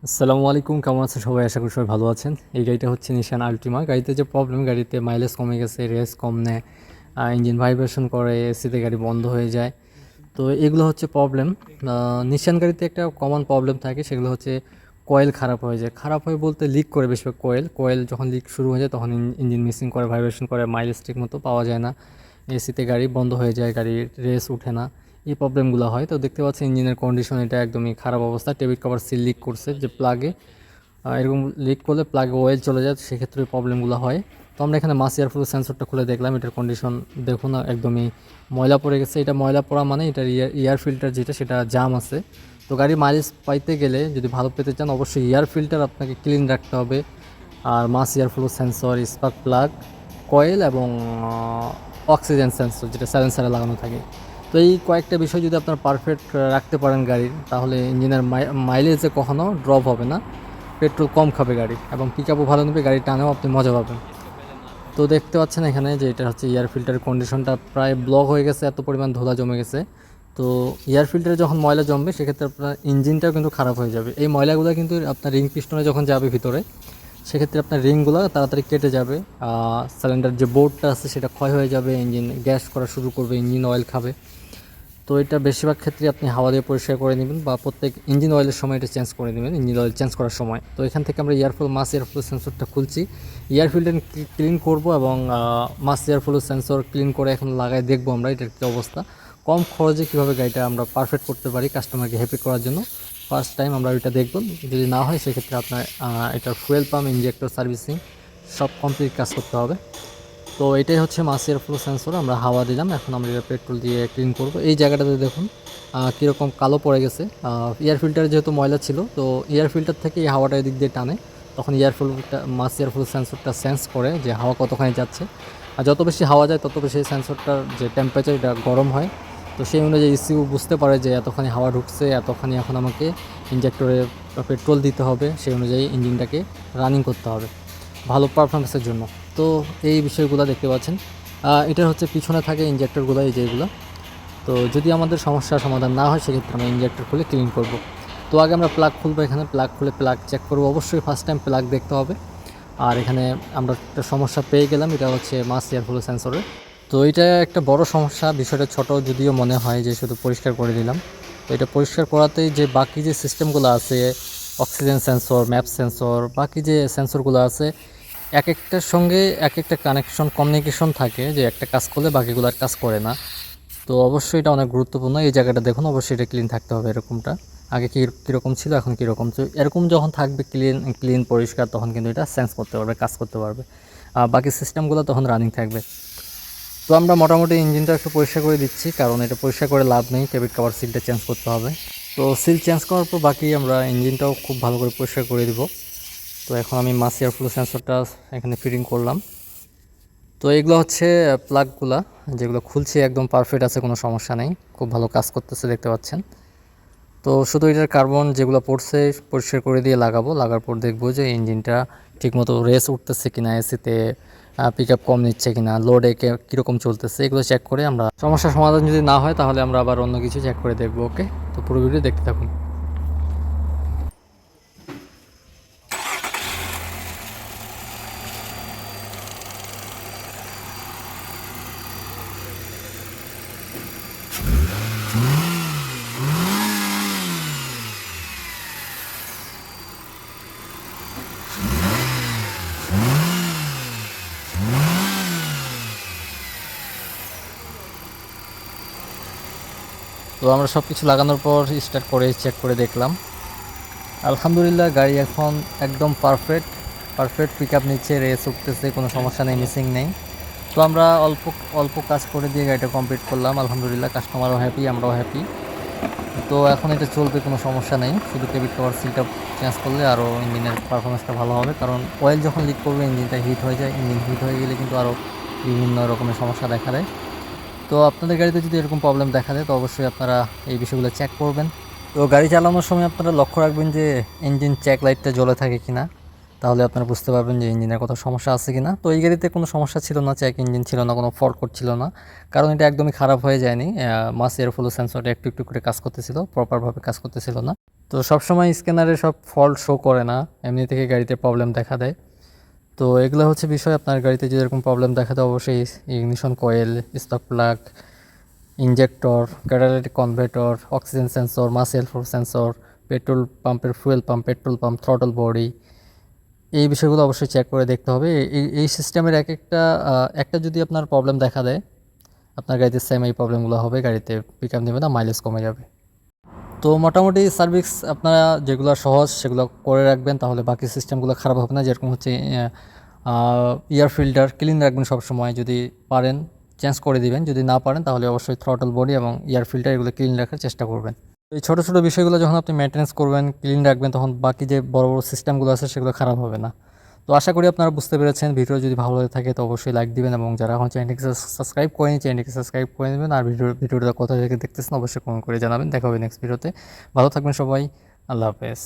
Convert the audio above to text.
আসসালামু আলাইকুম, কেমন আছেন সবাই? আশা করি সবাই ভালো আছেন। এই গাড়িটা হচ্ছে নিশান আল্টিমা। গাড়িতে যে প্রবলেম, গাড়িতে মাইলেজ কমে গেছে, রেস কম নেয়, ইঞ্জিন ভাইব্রেশন করে, এসিতে গাড়ি বন্ধ হয়ে যায়। তো এগুলো হচ্ছে প্রবলেম। নিশান গাড়িতে একটা কমন প্রবলেম থাকে, সেগুলো হচ্ছে কয়েল খারাপ হয়ে যায়। খারাপ হয়ে বলতে লিক করে বেশিরভাগ কয়েল কয়েল যখন লিক শুরু হয়ে যায় তখন ইঞ্জিন মিসিং করে, ভাইব্রেশন করে, মাইলেজ ঠিক মতো পাওয়া যায় না, এসিতে গাড়ি বন্ধ হয়ে যায়, গাড়ির রেস উঠে না। এই প্রবলেমগুলো হয়। তো দেখতে পাচ্ছি ইঞ্জিনের কন্ডিশন এটা একদমই খারাপ অবস্থা। টেবিল কভার সিল লিক করছে, যে প্লাগে এরকম লিক করলে প্লাগে অয়েল চলে যায়, সেক্ষেত্রে প্রবলেমগুলো হয়। তো আমরা এখানে মাস এয়ার ফ্লো সেন্সরটা খুলে দেখলাম, এটার কন্ডিশন দেখুন একদমই ময়লা পড়ে গেছে। এটা ময়লা পড়া মানে এটার এয়ার ফিল্টার যেটা সেটা জাম আছে। তো গাড়ির মাইলেজ পাইতে গেলে, যদি ভালো পেতে চান, অবশ্যই এয়ার ফিল্টার আপনাকে ক্লিন রাখতে হবে। আর mass air flow sensor, spark plug, coil এবং অক্সিজেন সেন্সর যেটা সাইলেন্সারে লাগানো থাকে। তো এই কয়েকটা বিষয় যদি আপনার পারফেক্ট রাখতে পারেন গাড়ির, তাহলে ইঞ্জিনের মাইলেজে কখনো ড্রপ হবে না, পেট্রোল কম খাবে গাড়ি, এবং পিক আপও ভালো নেবে, গাড়ি টানেও আপনি মজা পাবেন। তো দেখতে পাচ্ছেন এখানে যে এটা হচ্ছে এয়ার ফিল্টারের কন্ডিশনটা প্রায় ব্লক হয়ে গেছে, এত পরিমাণ ধুলা জমে গেছে। তো এয়ার ফিল্টারে যখন ময়লা জমবে সেক্ষেত্রে আপনার ইঞ্জিনটাও কিন্তু খারাপ হয়ে যাবে। এই ময়লাগুলো কিন্তু আপনার রিং পিস্টনে যখন যাবে ভিতরে, সেক্ষেত্রে আপনার রিংগুলো তাড়াতাড়ি কেটে যাবে, সিলিন্ডার যে বোর্ডটা আছে সেটা ক্ষয় হয়ে যাবে, ইঞ্জিন গ্যাস করা শুরু করবে, ইঞ্জিন অয়েল খাবে। তো এটা বেশিরভাগ ক্ষেত্রে আপনি হাওয়া দিয়ে পরিষ্কার করে নেবেন, বা প্রত্যেক ইঞ্জিন অয়েলের সময় এটা চেঞ্জ করে নেবেন, ইঞ্জিন অয়েল চেঞ্জ করার সময়। তো এখান থেকে আমরা মাস এয়ারফ্লো সেন্সরটা খুলছি, এয়ার ফিল্টার ক্লিন করব, এবং মাস এয়ারফ্লো সেন্সর ক্লিন করে এখন লাগাই দেখবো আমরা এটার কী অবস্থা। কম খরচে কীভাবে গাড়িটা আমরা পারফেক্ট করতে পারি কাস্টমারকে হ্যাপি করার জন্য, ফার্স্ট টাইম আমরা ওইটা দেখব। যদি না হয় সেক্ষেত্রে আপনার এটার ফুয়েল পাম্প, ইঞ্জেক্টর সার্ভিসিং সব কমপ্লিট কাজ করতে হবে। তো এটাই হচ্ছে মাস এয়ারফ্লো সেন্সর। আমরা হাওয়া দিলাম, এখন আমরা এটা পেট্রোল দিয়ে ক্লিন করব। এই জায়গাটাতে দেখুন কীরকম কালো পড়ে গেছে। এয়ার ফিল্টার যেহেতু ময়লা ছিল, তো এয়ার ফিল্টার থেকে এই হাওয়াটা এদিক দিয়ে টানে, তখন মাস এয়ারফ্লো সেন্সরটা সেন্স করে যে হাওয়া কতখানি যাচ্ছে। আর যত বেশি হাওয়া যায় তত বেশি সেন্সরটার যে টেম্পারেচার এটা গরম হয়। তো সেই অনুযায়ী ইসিউ বুঝতে পারে যে এতখানি হাওয়া ঢুকছে, এতখানি এখন আমাকে ইঞ্জেক্টরে পেট্রোল দিতে হবে, সেই অনুযায়ী ইঞ্জিনটাকে রানিং করতে হবে ভালো পারফরমেন্সের জন্য। তো এই বিষয়গুলো দেখতে পাচ্ছেন। এটার হচ্ছে পিছনে থাকে ইঞ্জেক্টরগুলো, এই যেগুলো। তো যদি আমাদের সমস্যার সমাধান না হয় সেক্ষেত্রে আমরা ইঞ্জেক্টর খুলে ক্লিন করব। তো আগে আমরা প্লাগ খুলবো, এখানে প্লাগ খুলে প্লাগ চেক করবো। অবশ্যই ফার্স্ট টাইম প্লাগ দেখতে হবে। আর এখানে আমরা একটা সমস্যা পেয়ে গেলাম, এটা হচ্ছে মাস এয়ারফ্লো সেন্সরের। তো এটা একটা বড় সমস্যা, বিষয়টা ছোট যদিও মনে হয় যে শুধু পরিষ্কার করে দিলাম। তো এটা পরিষ্কার করাতেই যে বাকি যে সিস্টেমগুলো আছে, অক্সিজেন সেন্সর, ম্যাপ সেন্সর, বাকি যে সেন্সরগুলো আছে, এক একটার সঙ্গে এক একটা কানেকশন, কমিউনিকেশন থাকে, যে একটা কাজ করলে বাকিগুলো আর কাজ করে না। তো অবশ্যই এটা অনেক গুরুত্বপূর্ণ। এই জায়গাটা দেখুন, অবশ্যই এটা ক্লিন থাকতে হবে এরকমটা। আগে কীরকম ছিল, এখন কীরকম। তো এরকম যখন থাকবে ক্লিন ক্লিন পরিষ্কার, তখন কিন্তু এটা সেন্স করতে পারবে, কাজ করতে পারবে, বাকি সিস্টেমগুলো তখন রানিং থাকবে। তো আমরা মোটামুটি ইঞ্জিনটা একটু পরিষ্কার করে দিচ্ছি, কারণ এটা পরিষ্কার করে লাভ নেই, কেবিন কভার সিলটা চেঞ্জ করতে হবে। তো সিল চেঞ্জ করার পর বাকি আমরা ইঞ্জিনটাও খুব ভালো করে পরিষ্কার করে দিব। তো এখন আমি মাস এয়ারফ্লো সেন্সরটা এখানে ফিটিং করলাম। তো এগুলো হচ্ছে প্লাগগুলা, যেগুলো খুলছে একদম পারফেক্ট আছে, কোনো সমস্যা নেই, খুব ভালো কাজ করতেছে দেখতে পাচ্ছেন। তো শুধু এটার কার্বন যেগুলো পড়ছে পরিষ্কার করে দিয়ে লাগাবো, লাগার পর দেখবো যে ইঞ্জিনটা ঠিকমতো রেস উঠতেছে কিনা, এসিতে পিক আপ কম নিচ্ছে কিনা, লোডে কীরকম চলতেছে, এগুলো চেক করে আমরা সমস্যার সমাধান যদি না হয় তাহলে আমরা আবার অন্য কিছু চেক করে দেখবো। ওকে, তো পুরো ভিডিও দেখতে থাকুন। তো আমরা সব কিছু লাগানোর পর স্টার্ট করে চেক করে দেখলাম, আলহামদুলিল্লাহ গাড়ি এখন একদম পারফেক্ট পারফেক্ট পিক আপ নিচ্ছে, রেস উঠতেছে, কোনো সমস্যা নেই, মিসিং নেই। তো আমরা অল্প অল্প কাজ করে দিয়ে গাড়িটা কমপ্লিট করলাম, আলহামদুলিল্লাহ কাস্টমারও হ্যাপি, আমরাও হ্যাপি। তো এখন এটা চলবে, কোনো সমস্যা নেই। শুধু কেবিন কভার সিলটা চেঞ্জ করলে আরও ইঞ্জিনের পারফরমেন্সটা ভালো হবে, কারণ অয়েল যখন লিক করবে ইঞ্জিনটা হিট হয়ে যায়, ইঞ্জিন হিট হয়ে গেলে কিন্তু আরও বিভিন্ন রকমের সমস্যা দেখা দেয়। তো আপনাদের গাড়িতে যদি এরকম প্রবলেম দেখা দেয় তো অবশ্যই আপনারা এই বিষয়গুলো চেক করবেন। তো গাড়ি চালানোর সময় আপনারা লক্ষ্য রাখবেন যে ইঞ্জিন চেক লাইটটা জ্বলে থাকে কিনা, তাহলে আপনারা বুঝতে পারবেন যে ইঞ্জিনের কোথাও সমস্যা আছে কিনা। তো এই গাড়িতে কোনো সমস্যা ছিল না, চেক ইঞ্জিন ছিল না, কোনো ফল্ট করছিল না, কারণ এটা একদমই খারাপ হয়ে যায়নি। মাস এয়ারফ্লো সেন্সরটা একটু একটু করে কাজ করতেছিল, প্রপারভাবে কাজ করতেছিল না। তো তো সবসময় স্ক্যানারে সব ফল্ট শো করে না, এমনি থেকে গাড়িতে প্রবলেম দেখা দেয়। তো এগুলো হচ্ছে বিষয়, আপনার গাড়িতে যদি এরকম প্রবলেম দেখা দেয় অবশ্যই ignition coil, spark plug, injector, catalytic converter, oxygen sensor, mass air flow sensor, petrol পাম্পের fuel pump, petrol pump, throttle body, এই বিষয়গুলো অবশ্যই চেক করে দেখতে হবে। এই সিস্টেমের একটা যদি আপনার প্রবলেম দেখা দেয়, আপনার গাড়িতে সেম এই প্রবলেমগুলো হবে, গাড়িতে পিক আপ নেবে না, মাইলেজ কমে যাবে। তো মোটামুটি সার্ভিস আপনারা যেগুলো সহজ সেগুলো করে রাখবেন, তাহলে বাকি সিস্টেমগুলো খারাপ হবে না। যেরকম হচ্ছে এয়ার ফিল্টার ক্লিন রাখবেন সবসময়, যদি পারেন চেঞ্জ করে দিবেন, যদি না পারেন তাহলে অবশ্যই থ্রটল বডি এবং এয়ার ফিল্টার এগুলো ক্লিন রাখার চেষ্টা করবেন। এই ছোটো ছোটো বিষয়গুলো যখন আপনি মেনটেন্স করবেন, ক্লিন রাখবেন, তখন বাকি যে বড় বড় সিস্টেমগুলো আছে সেগুলো খারাপ হবে না। তো আশা করি আপনারা বুঝতে পেরেছেন। ভিডিও যদি ভালো লাগে থাকে তো অবশ্যই লাইক দিবেন, এবং যারা এখন চ্যানেলটিকে সাবস্ক্রাইব করেনি চ্যানেলটিকে সাবস্ক্রাইব করে নেবেন। আর ভিডিওটা কোথা থেকে দেখতেছেন অবশ্যই কমেন্ট করে জানাবেন। দেখা হবে নেক্সট ভিডিওতে। ভালো থাকবেন সবাই, আল্লাহ হাফেজ।